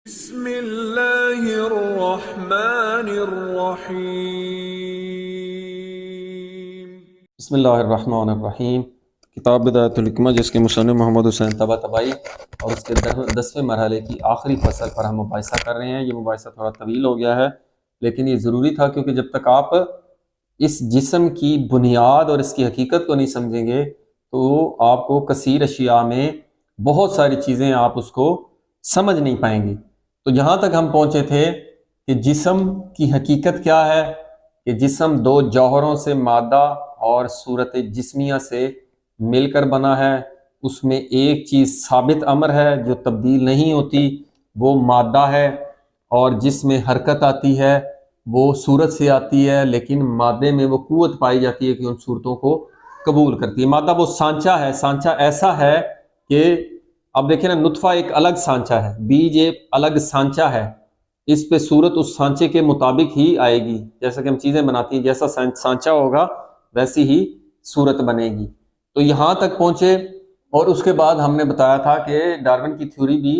بسم اللہ الرحمن الرحیم۔ بسم اللہ الرحمن الرحیم۔ کتاب بدایت الحکمہ جس کے مصنف محمد حسین طباطبائی اور اس کے 10ویں مرحلے کی آخری فصل پر ہم مباحثہ کر رہے ہیں۔ یہ مباحثہ تھوڑا طویل ہو گیا ہے لیکن یہ ضروری تھا، کیونکہ جب تک آپ اس جسم کی بنیاد اور اس کی حقیقت کو نہیں سمجھیں گے تو آپ کو کثیر اشیاء میں بہت ساری چیزیں آپ اس کو سمجھ نہیں پائیں گے۔ تو یہاں تک ہم پہنچے تھے کہ جسم کی حقیقت کیا ہے، کہ جسم دو جوہروں سے، مادہ اور صورت جسمیہ سے مل کر بنا ہے۔ اس میں ایک چیز ثابت امر ہے جو تبدیل نہیں ہوتی، وہ مادہ ہے، اور جس میں حرکت آتی ہے وہ صورت سے آتی ہے، لیکن مادے میں وہ قوت پائی جاتی ہے کہ ان صورتوں کو قبول کرتی ہے۔ مادہ وہ سانچہ ہے، سانچہ ایسا ہے کہ اب دیکھیں نا، نطفہ ایک الگ سانچہ ہے، بیج ایک الگ سانچہ ہے، اس پہ صورت اس سانچے کے مطابق ہی آئے گی۔ جیسا کہ ہم چیزیں بناتی ہیں، جیسا سانچہ ہوگا ویسی ہی صورت بنے گی۔ تو یہاں تک پہنچے، اور اس کے بعد ہم نے بتایا تھا کہ ڈارون کی تھیوری بھی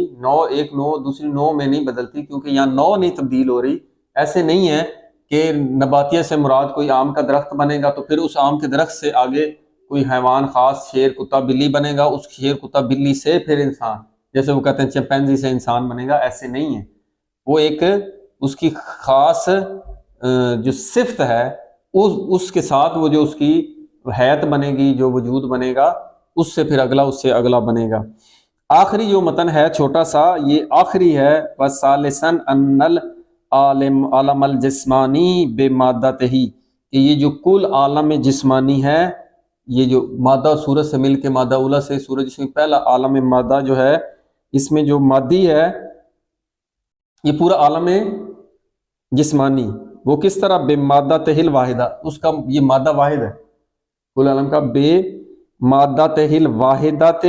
ایک نوع دوسری نوع میں نہیں بدلتی، کیونکہ یہاں نوع نہیں تبدیل ہو رہی۔ ایسے نہیں ہے کہ نباتیہ سے مراد کوئی آم کا درخت بنے گا تو پھر اس آم کے درخت سے آگے کوئی حیوان خاص، شیر کتا بلی بنے گا، اس شیر کتا بلی سے پھر انسان، جیسے وہ کہتے ہیں چمپینزی سے انسان بنے گا، ایسے نہیں ہے۔ وہ ایک اس کی خاص جو صفت ہے اس کے ساتھ وہ جو اس کی حیات بنے گی، جو وجود بنے گا، اس سے پھر اگلا، اس سے اگلا بنے گا۔ آخری جو متن ہے چھوٹا سا، یہ آخری ہے، وَثَالِثًا أَنَّ الْعَالَمَ الْجِسْمَانِي بِمَادَّتِهِ، کہ یہ جو کل عالم جسمانی ہے، یہ جو مادہ صورت سے مل کے، مادہ اولا سے سورج جس میں پہلا عالم مادہ جو ہے، اس میں جو مادی ہے، یہ پورا عالم جسمانی وہ کس طرح بے مادہ تہل واحدہ، اس کا یہ مادہ واحد ہے، کل عالم کا بے مادہ تہل واحدات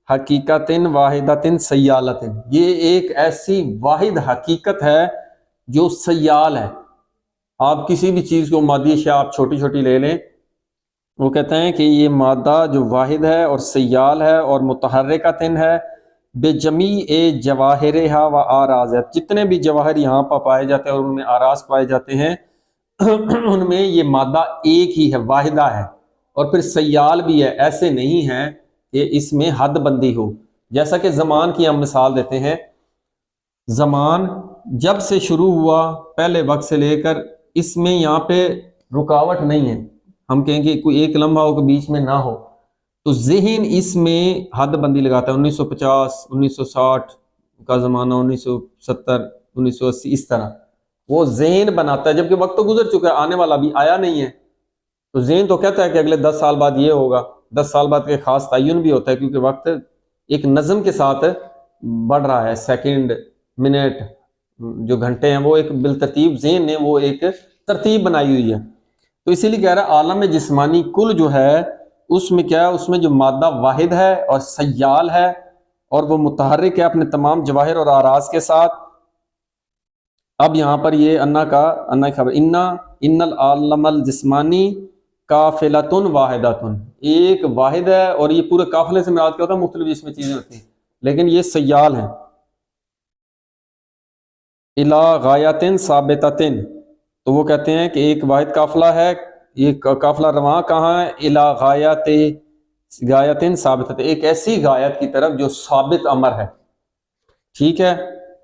حقیقت واحدت سیالت، یہ ایک ایسی واحد حقیقت ہے جو سیال ہے۔ آپ کسی بھی چیز کو مادی اشیاء آپ چھوٹی چھوٹی لے لیں، وہ کہتے ہیں کہ یہ مادہ جو واحد ہے اور سیال ہے اور متحرکتن ہے، بے جمیع جواہرہا و آرازات، جتنے بھی جواہر یہاں پر پائے جاتے ہیں اور ان میں آراز پائے جاتے ہیں ان میں یہ مادہ ایک ہی ہے، واحدہ ہے، اور پھر سیال بھی ہے۔ ایسے نہیں ہے کہ اس میں حد بندی ہو۔ جیسا کہ زمان کی ہم مثال دیتے ہیں، زمان جب سے شروع ہوا پہلے وقت سے لے کر، اس میں یہاں پہ رکاوٹ نہیں ہے۔ ہم کہیں گے کوئی ایک لمحہ ہو کہ بیچ میں نہ ہو، تو ذہن اس میں حد بندی لگاتا ہے۔ 1950، 1960 کا زمانہ، 1970، 1980، اس طرح وہ ذہن بناتا ہے، جبکہ وقت تو گزر چکا ہے، آنے والا بھی آیا نہیں ہے۔ تو ذہن تو کہتا ہے کہ اگلے 10 سال بعد یہ ہوگا، 10 سال بعد کے خاص تعین بھی ہوتا ہے، کیونکہ وقت ایک نظم کے ساتھ بڑھ رہا ہے، سیکنڈ، منٹ، جو گھنٹے ہیں وہ ایک بالترتیب ذہن نے وہ ایک ترتیب بنائی ہوئی ہے۔ تو اسی لیے کہہ رہا ہے عالم جسمانی کل جو ہے، اس میں کیا ہے، اس میں جو مادہ واحد ہے اور سیال ہے اور وہ متحرک ہے اپنے تمام جواہر اور آراز کے ساتھ۔ اب یہاں پر یہ انا کی خبر، ان العالم الجسمانی قافلۃ واحدۃ، ایک واحد ہے، اور یہ پورے قافلے سے مراد کیا ہوتا ہے، مختلف اس میں چیزیں ہوتی ہیں، لیکن یہ سیال ہیں۔ الی غایۃ ثابتۃ، تو وہ کہتے ہیں کہ ایک واحد قافلہ ہے، یہ قافلہ رواں کہاں ہے، الی غایۃ ثابتۃ، ایک ایسی غایت کی طرف جو ثابت امر ہے، ٹھیک ہے،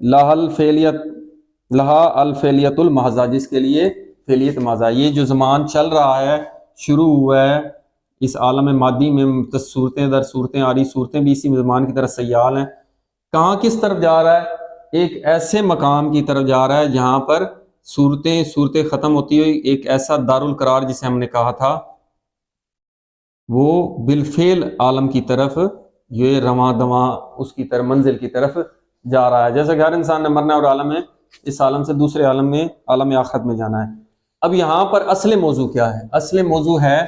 لہا الفعلیت المحضہ، جس کے لیے فعلیت محضہ۔ یہ جو زمان چل رہا ہے، شروع ہوا ہے اس عالم مادی میں، صورتیں در صورتیں آ رہی، صورتیں بھی اسی زمان کی طرح سیال ہیں۔ کہاں کس طرف جا رہا ہے؟ ایک ایسے مقام کی طرف جا رہا ہے جہاں پر صورتیں ختم ہوتی ہوئی ایک ایسا دارالقرار جسے ہم نے کہا تھا، وہ بالفعل عالم کی طرف یہ رواں دواں اس کی طرف منزل کی طرف جا رہا ہے، جیسا کہ ہر انسان نے مرنا ہے اور عالم ہے اس عالم سے دوسرے عالم میں، عالم آخرت میں جانا ہے۔ اب یہاں پر اصل موضوع کیا ہے؟ اصل موضوع ہے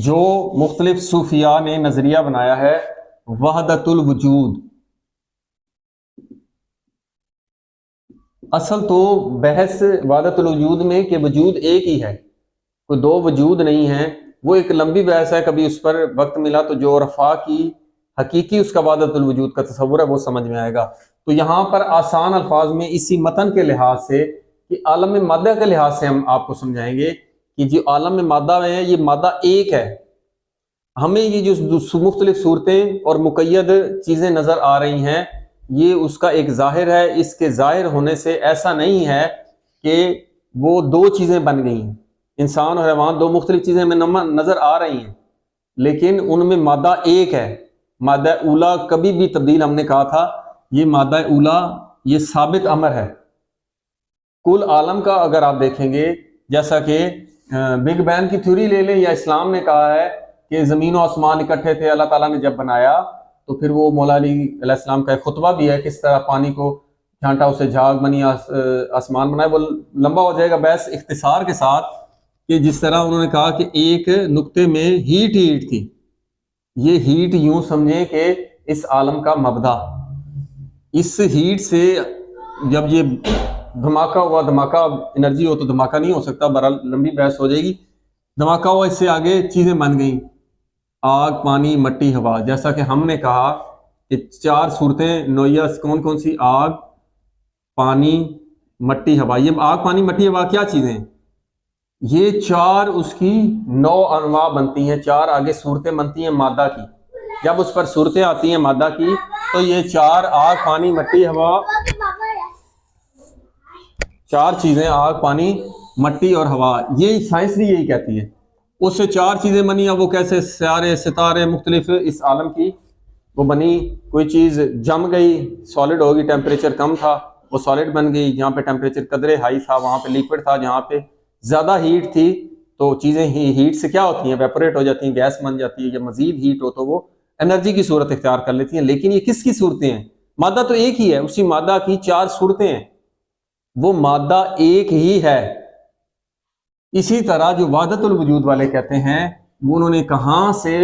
جو مختلف صوفیاء نے نظریہ بنایا ہے، وحدت الوجود۔ اصل تو بحث وحدت الوجود میں کہ وجود ایک ہی ہے، کوئی دو وجود نہیں ہے، وہ ایک لمبی بحث ہے، کبھی اس پر وقت ملا تو جو عرفاء کی حقیقی اس کا وحدت الوجود کا تصور ہے وہ سمجھ میں آئے گا۔ تو یہاں پر آسان الفاظ میں اسی متن کے لحاظ سے کہ عالم مادہ کے لحاظ سے ہم آپ کو سمجھائیں گے کہ جو عالم مادہ میں ہے یہ مادہ ایک ہے۔ ہمیں یہ جو مختلف صورتیں اور مقید چیزیں نظر آ رہی ہیں یہ اس کا ایک ظاہر ہے، اس کے ظاہر ہونے سے ایسا نہیں ہے کہ وہ دو چیزیں بن گئی ہیں، انسان اور حیوان دو مختلف چیزیں ہمیں نظر آ رہی ہیں لیکن ان میں مادہ ایک ہے۔ مادہ اولا کبھی بھی تبدیل، ہم نے کہا تھا یہ مادہ اولا یہ ثابت امر ہے۔ کل عالم کا اگر آپ دیکھیں گے جیسا کہ بگ بینگ کی تھیوری لے لیں یا اسلام نے کہا ہے کہ زمین و آسمان اکٹھے تھے، اللہ تعالیٰ نے جب بنایا تو پھر وہ مولا علی علیہ السلام کا ایک خطبہ بھی ہے کس طرح پانی کو چھانٹا اسے جھاگ بنی آسمان بنائے، وہ لمبا ہو جائے گا بحث اختصار کے ساتھ کہ جس طرح انہوں نے کہا کہ ایک نقطے میں ہیٹ تھی، یہ ہیٹ یوں سمجھیں کہ اس عالم کا مبدا، اس ہیٹ سے جب یہ دھماکہ ہوا، دھماکہ انرجی ہو تو دھماکہ نہیں ہو سکتا، بہرحال لمبی بحث ہو جائے گی، دھماکہ ہوا اس سے آگے چیزیں بن گئیں، آگ، پانی، مٹی، ہوا۔ جیسا کہ ہم نے کہا کہ چار صورتیں نوعیہ کون کون سی؟ آگ، پانی، مٹی، ہوا۔ یہ آگ، پانی، مٹی، ہوا کیا چیزیں ہیں؟ یہ چار اس کی 9 انواع بنتی ہیں، چار آگے صورتیں بنتی ہیں مادہ کی۔ جب اس پر صورتیں آتی ہیں مادہ کی تو یہ چار آگ، پانی، مٹی، ہوا، چار چیزیں آگ، پانی، مٹی اور ہوا، یہ سائنس بھی یہی کہتی ہے۔ اس سے چار چیزیں بنی، اب وہ کیسے سیارے، ستارے مختلف اس عالم کی وہ بنی، کوئی چیز جم گئی، سالڈ ہوگی، ٹیمپریچر کم تھا وہ سالڈ بن گئی، جہاں پہ ٹیمپریچر قدرے ہائی تھا وہاں پہ لیکوڈ تھا، جہاں پہ زیادہ ہیٹ تھی تو چیزیں ہیٹ سے کیا ہوتی ہیں؟ ویپوریٹ ہو جاتی ہیں، گیس بن جاتی ہے، یا مزید ہیٹ ہو تو وہ انرجی کی صورت اختیار کر لیتی ہیں۔ لیکن یہ کس کی صورتیں ہیں؟ مادہ تو ایک ہی ہے، اسی مادہ کی چار صورتیں ہیں، وہ مادہ ایک ہی ہے۔ اسی طرح جو وحدت الوجود والے کہتے ہیں وہ انہوں نے کہاں سے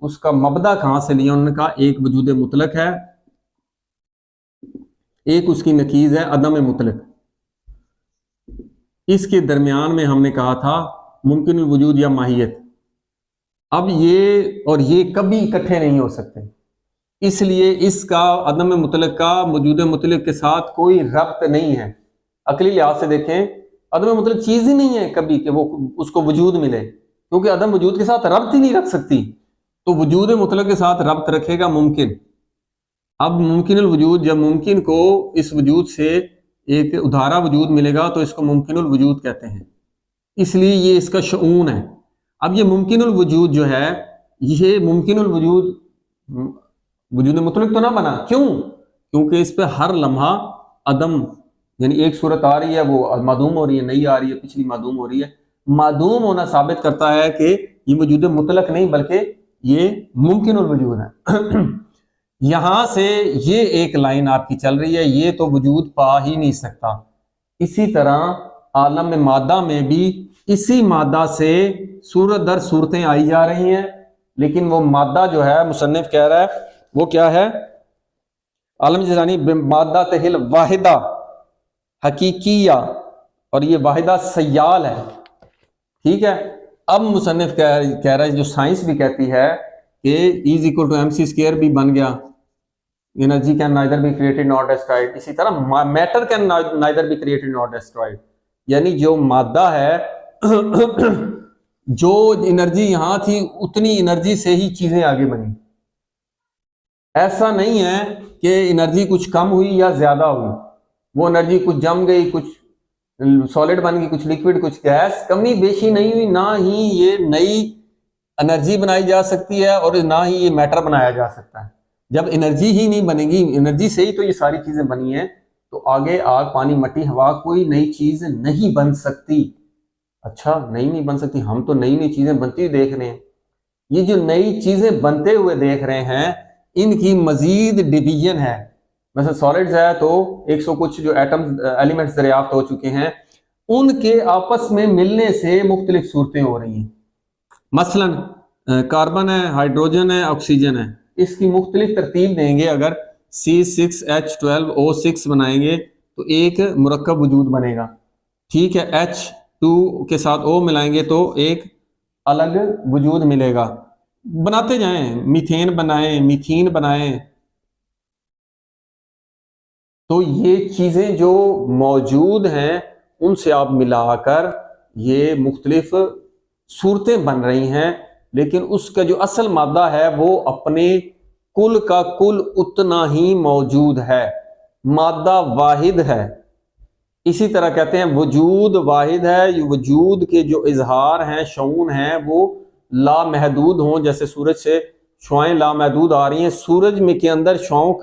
اس کا مبدا کہاں سے لیا؟ انہوں نے کہا ایک وجود مطلق ہے، ایک اس کی نقیض ہے عدم مطلق۔ اس کے درمیان میں ہم نے کہا تھا ممکن الوجود یا ماہیت۔ اب یہ اور یہ کبھی اکٹھے نہیں ہو سکتے، اس لیے اس کا عدم مطلق کا وجود مطلق کے ساتھ کوئی ربط نہیں ہے۔ عقلی لحاظ سے دیکھیں عدم مطلق چیز ہی نہیں ہے کبھی کہ وہ اس کو وجود ملے، کیونکہ عدم وجود کے ساتھ ربط ہی نہیں رکھ سکتی، تو وجود مطلق کے ساتھ ربط رکھے گا ممکن۔ اب ممکن الوجود، جب ممکن کو اس وجود سے ایک ادھارا وجود ملے گا تو اس کو ممکن الوجود کہتے ہیں، اس لیے یہ اس کا شؤون ہے۔ اب یہ ممکن الوجود جو ہے یہ ممکن الوجود وجود مطلق تو نہ بنا، کیوں؟ کیونکہ اس پہ ہر لمحہ عدم، یعنی ایک صورت آ رہی ہے وہ معدوم ہو رہی ہے، نئی آ رہی ہے، پچھلی معدوم ہو رہی ہے۔ معدوم ہونا ثابت کرتا ہے کہ یہ وجود مطلق نہیں بلکہ یہ ممکن الوجود ہے۔ یہاں سے یہ ایک لائن آپ کی چل رہی ہے، یہ تو وجود پا ہی نہیں سکتا۔ اسی طرح عالم مادہ میں بھی اسی مادہ سے صورت در صورتیں آئی جا رہی ہیں، لیکن وہ مادہ جو ہے مصنف کہہ رہا ہے وہ کیا ہے؟ عالم جیلانی مادہ تہل واحدہ حقیقیہ، اور یہ واحدہ سیال ہے، ٹھیک ہے۔ اب مصنف کہہ رہا ہے جو سائنس بھی کہتی ہے کہ E=mc² بھی بن گیا، energy can neither be created nor destroyed, اسی طرح matter can neither be created nor destroyed, یعنی جو مادہ ہے جو انرجی یہاں تھی اتنی انرجی سے ہی چیزیں آگے بنی، ایسا نہیں ہے کہ انرجی کچھ کم ہوئی یا زیادہ ہوئی، وہ انرجی کچھ جم گئی، کچھ سالڈ بن گئی، کچھ لیکوڈ، کچھ گیس، کمی بیشی نہیں ہوئی، نہ ہی یہ نئی انرجی بنائی جا سکتی ہے اور نہ ہی یہ میٹر بنایا جا سکتا ہے۔ جب انرجی ہی نہیں بنے گی، انرجی سے ہی تو یہ ساری چیزیں بنی ہیں، تو آگے آگ، پانی، مٹی، ہوا کوئی نئی چیز نہیں بن سکتی۔ اچھا نہیں بن سکتی، ہم تو نئی نئی چیزیں بنتی ہوئی دیکھ رہے ہیں۔ یہ جو نئی چیزیں بنتے ہوئے دیکھ رہے ہیں ان کی مزید ڈویژن ہے، مثلا سالڈز ہے تو 100 کچھ جو ایلیمنٹس دریافت ہو چکے ہیں، ان کے آپس میں ملنے سے مختلف صورتیں ہو رہی ہیں۔ مثلا کاربن ہے، ہائیڈروجن ہے، آکسیجن ہے، اس کی مختلف ترتیب دیں گے، اگر C6H12O6 بنائیں گے تو ایک مرکب وجود بنے گا، ٹھیک ہے۔ H2 کے ساتھ O ملائیں گے تو ایک الگ وجود ملے گا۔ بناتے جائیں، میتھین بنائیں، میتھین بنائیں. تو یہ چیزیں جو موجود ہیں ان سے آپ ملا کر یہ مختلف صورتیں بن رہی ہیں، لیکن اس کا جو اصل مادہ ہے وہ اپنے کل کا کل اتنا ہی موجود ہے، مادہ واحد ہے. اسی طرح کہتے ہیں وجود واحد ہے، یہ وجود کے جو اظہار ہیں، شعون ہیں، وہ لامحدود ہوں. جیسے سورج سے شعائیں لامحدود آ رہی ہیں، سورج میں کے اندر شعاؤں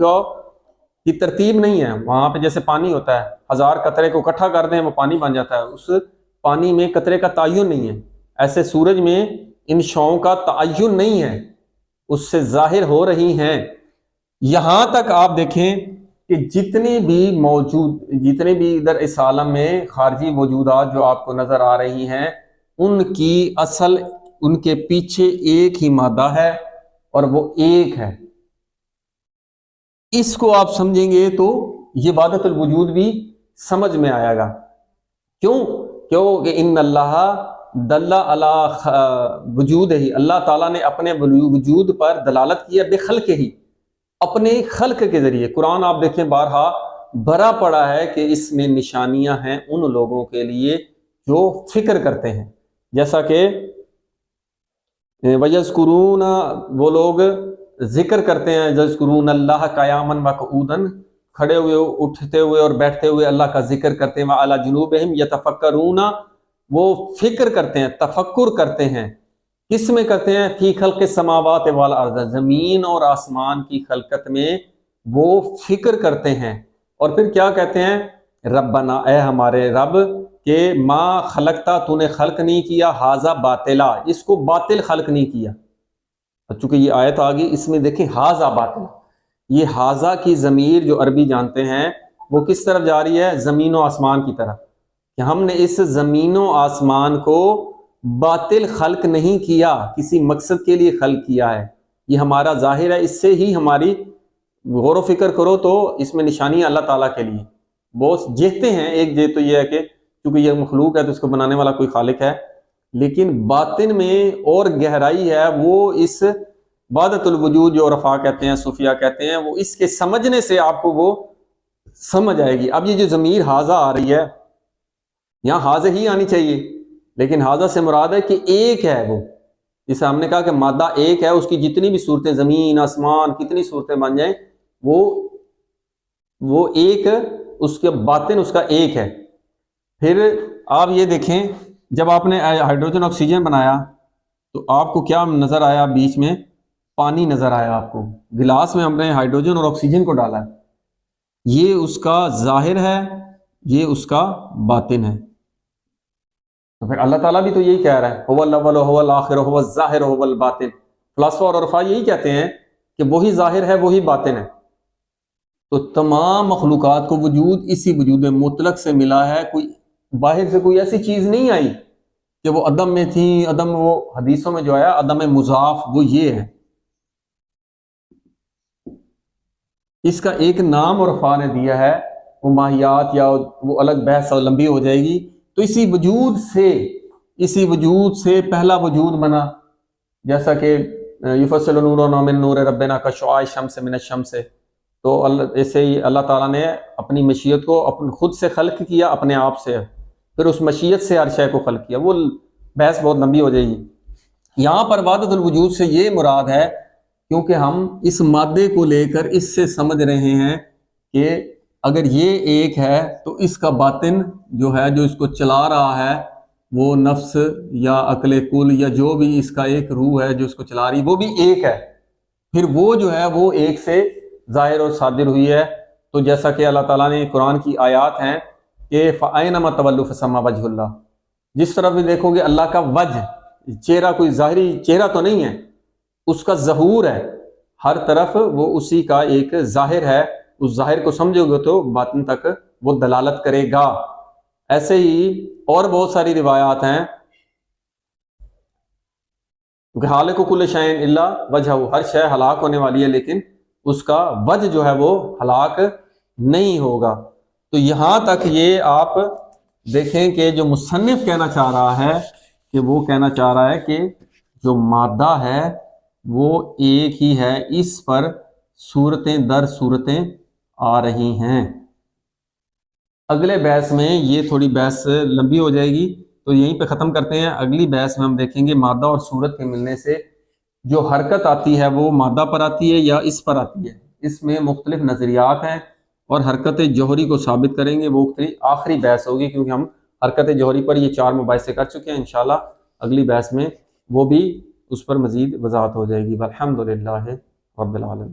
کی ترتیب نہیں ہے. وہاں پہ جیسے پانی ہوتا ہے، 1000 قطرے کو اکٹھا کر دیں وہ پانی بن جاتا ہے، اس پانی میں قطرے کا تعین نہیں ہے. ایسے سورج میں ان شعاؤں کا تعین نہیں ہے، اس سے ظاہر ہو رہی ہیں. یہاں تک آپ دیکھیں کہ جتنے بھی ادھر اس عالم میں خارجی وجودات جو آپ کو نظر آ رہی ہیں، ان کی اصل ان کے پیچھے ایک ہی مادہ ہے اور وہ ایک ہے. اس کو آپ سمجھیں گے تو یہ وحدت الوجود بھی سمجھ میں آئے گا. کیوں کہ ان اللہ دل علی وجود ہی، اللہ تعالیٰ نے اپنے وجود پر دلالت کیا بخلق ہی، اپنے خلق کے ذریعے. قرآن آپ دیکھیں بارہا بھرا پڑا ہے کہ اس میں نشانیاں ہیں ان لوگوں کے لیے جو فکر کرتے ہیں. جیسا کہ وَيَذْكُرُونَ، وہ لوگ ذکر کرتے ہیں، یذکرون اللہ قیاما وقعودا، کھڑے ہوئے، اٹھتے ہوئے اور بیٹھتے ہوئے اللہ کا ذکر کرتے ہیں. وعلی جنوبہم یتفکرون، وہ فکر کرتے ہیں، تفکر کرتے ہیں. کس میں کرتے ہیں؟ فی خلق السماوات والارض، زمین اور آسمان کی خلقت میں وہ فکر کرتے ہیں. اور پھر کیا کہتے ہیں؟ ربنا، اے ہمارے رب، کہ ما خلقتا، تو نے خلق نہیں کیا، ہاذا باطلا، اس کو باطل خلق نہیں کیا. چونکہ یہ آیت آگئی، اس میں دیکھیں ہاذا باطل، یہ ہاذا کی ضمیر جو عربی جانتے ہیں وہ کس طرف جا رہی ہے؟ زمین و آسمان کی طرف، کہ ہم نے اس زمین و آسمان کو باطل خلق نہیں کیا، کسی مقصد کے لیے خلق کیا ہے. یہ ہمارا ظاہر ہے، اس سے ہی ہماری غور و فکر کرو تو اس میں نشانی اللہ تعالیٰ کے لیے بہت جہتے ہیں. ایک جہ تو یہ ہے کہ کیونکہ یہ مخلوق ہے تو اس کو بنانے والا کوئی خالق ہے، لیکن باطن میں اور گہرائی ہے. وہ اس وحدت الوجود جو عرفاء کہتے ہیں، صوفیہ کہتے ہیں، وہ اس کے سمجھنے سے آپ کو وہ سمجھ آئے گی. اب یہ جو ضمیر ہاذا آ رہی ہے، یہاں ہاذا ہی آنی چاہیے، لیکن ہاذا سے مراد ہے کہ ایک ہے. وہ جسے ہم نے کہا کہ مادہ ایک ہے، اس کی جتنی بھی صورتیں، زمین آسمان، کتنی صورتیں بن جائیں، وہ ایک، اس کے باطن اس کا ایک ہے. پھر آپ یہ دیکھیں، جب آپ نے ہائیڈروجن آکسیجن بنایا تو آپ کو کیا نظر آیا؟ بیچ میں پانی نظر آیا. آپ کو گلاس میں ہم نے ہائیڈروجن اور آکسیجن کو ڈالا ہے، یہ اس کا ظاہر ہے، یہ اس کا باطن ہے. تو پھر اللہ تعالیٰ بھی تو یہی کہہ رہا ہے، هو الاول هو الاخر هو الظاہر هو الباطن. فلاسفہ اور عرفاء یہی کہتے ہیں کہ وہی ظاہر ہے، وہی باطن ہے. تو تمام مخلوقات کو وجود اسی وجود مطلق سے ملا ہے. کوئی باہر سے کوئی ایسی چیز نہیں آئی کہ وہ عدم میں تھی. عدم، وہ حدیثوں میں جو آیا عدم مضاف، وہ یہ ہے. اس کا ایک نام عرفاء نے دیا ہے، وہ ماہیات یا وہ الگ بحث اور لمبی ہو جائے گی. تو اسی وجود سے پہلا وجود بنا، جیسا کہ یفصل نورنا من نور ربنا کشعاع الشمس من الشمس. تو ایسے ہی اللہ تعالیٰ نے اپنی مشیت کو خود سے خلق کیا، اپنے آپ سے، پھر اس مشیت سے ہر شے کو خلق کیا. وہ بحث بہت لمبی ہو جائے گی. یہاں پر وحدت الوجود سے یہ مراد ہے، کیونکہ ہم اس مادے کو لے کر اس سے سمجھ رہے ہیں کہ اگر یہ ایک ہے تو اس کا باطن جو ہے، جو اس کو چلا رہا ہے، وہ نفس یا عقل کل یا جو بھی اس کا ایک روح ہے جو اس کو چلا رہی، وہ بھی ایک ہے. پھر وہ جو ہے وہ ایک سے ظاہر اور صادر ہوئی ہے. تو جیسا کہ اللہ تعالیٰ نے قرآن کی آیات ہیں کہ فَأَيْنَمَا تَوَلُّوا فَثَمَّ وَجْهُ اللَّهِ، جس طرف بھی دیکھو گے اللہ کا وجہ، چہرہ کوئی ظاہری چہرہ تو نہیں ہے، اس کا ظہور ہے ہر طرف، وہ اسی کا ایک ظاہر ہے. اس ظاہر کو سمجھو گے تو باطن تک وہ دلالت کرے گا. ایسے ہی اور بہت ساری روایات ہیں کہ خالق کل شیء الا وجہہ، ہر شے ہلاک ہونے والی ہے لیکن اس کا وجہ جو ہے وہ ہلاک نہیں ہوگا. تو یہاں تک یہ آپ دیکھیں کہ جو مصنف کہنا چاہ رہا ہے کہ وہ کہنا چاہ رہا ہے کہ جو مادہ ہے وہ ایک ہی ہے، اس پر صورتیں در صورتیں آ رہی ہیں۔ اگلے بحث میں یہ تھوڑی بحث لمبی ہو جائے گی، تو یہیں پہ ختم کرتے ہیں۔ اگلی بحث میں ہم دیکھیں گے مادہ اور صورت کے ملنے سے جو حرکت آتی ہے وہ مادہ پر آتی ہے یا اس پر آتی ہے۔ اس میں مختلف نظریات ہیں، اور حرکت جوہری کو ثابت کریں گے، وہ آخری بحث ہوگی، کیونکہ ہم حرکت جوہری پر یہ 4 مباحثے کر چکے ہیں۔ انشاءاللہ اگلی بحث میں وہ بھی اس پر مزید وضاحت ہو جائے گی۔ والحمدللہ رب العالمین۔